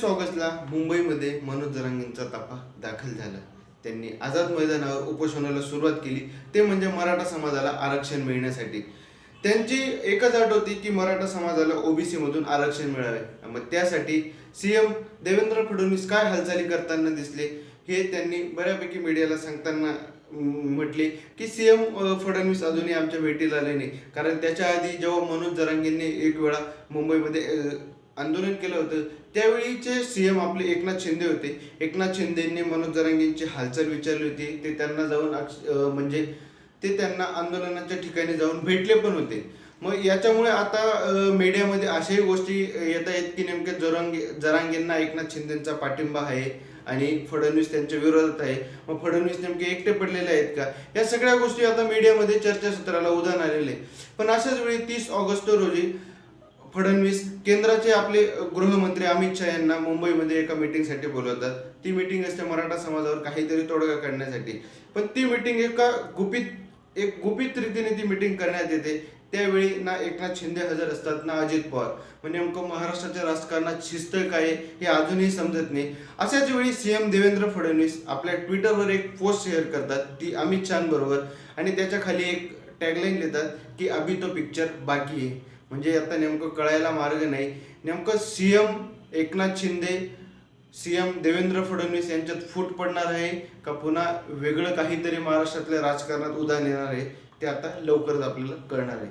ऑगस्टला मुंबईमध्ये मनोज जरांगेंचा ताफा दाखल झाला. त्यांनी आझाद मैदानावर उपोषणाला सुरुवात केली, ते म्हणजे मराठा समाजाला आरक्षण मिळण्यासाठी. त्यांची एकच अट होती की मराठा समाजाला ओबीसी मधून आरक्षण मिळावे. मग त्यासाठी सीएम देवेंद्र फडणवीस काय हालचाली करताना दिसले हे त्यांनी बऱ्यापैकी मीडियाला सांगताना म्हटले की सीएम फडणवीस अजूनही आमच्या भेटीला आले नाही. कारण त्याच्या आधी जेव्हा मनोज जरांगेंनी एक वेळा मुंबईमध्ये आंदोलन केलं होतं, त्यावेळीचे सीएम आपले एकनाथ शिंदे होते. एकनाथ शिंदेंनी मनोज जरांगेंची हालचाल विचारली होती. ते त्यांना जाऊन म्हणजे ते त्यांना आंदोलनाच्या ठिकाणी जाऊन भेटले पण होते. मग याच्यामुळे आता मीडियामध्ये अशाही गोष्टी येत आहेत की नेमके जरांगेंना एकनाथ शिंदेंचा पाठिंबा आहे आणि फडणवीस त्यांच्या विरोधात आहे. मग फडणवीस नेमके एकटे पडलेले आहेत का, या सगळ्या गोष्टी आता मीडियामध्ये चर्चासत्राला उधाण आलेले. पण अशाच वेळी 30 ऑगस्ट रोजी फडणवीस केंद्राचे आपले गृहमंत्री अमित शहा यांना मुंबईमध्ये एका मीटिंगसाठी बोलवतात. ती मीटिंग असते मराठा समाजावर काहीतरी तोडगा काढण्यासाठी. पण ती मीटिंग एक गुपित रीतीने ती मीटिंग करण्यात येते. त्यावेळी ना एकनाथ शिंदे हजर असतात ना अजित पवार. म्हणजे नेमकं महाराष्ट्राच्या राजकारणात शिस्त काय हे अजूनही समजत नाही. अशाच वेळी सीएम देवेंद्र फडणवीस आपल्या ट्विटरवर एक पोस्ट शेअर करतात, ती अमित शहाबरोबर, आणि त्याच्या खाली एक टॅगलाईन लिहितात की अभी तो पिक्चर बाकी आहे. म्हणजे आता नेमकं कळायला मार्ग नाही, नेमकं सीएम एकनाथ शिंदे सीएम देवेंद्र फडणवीस यांच्यात फूट पडणार आहे का पुन्हा वेगळं काहीतरी महाराष्ट्रातल्या राजकारणात उधाण येणार आहे, ते आता लवकरच आपल्याला कळणार आहे.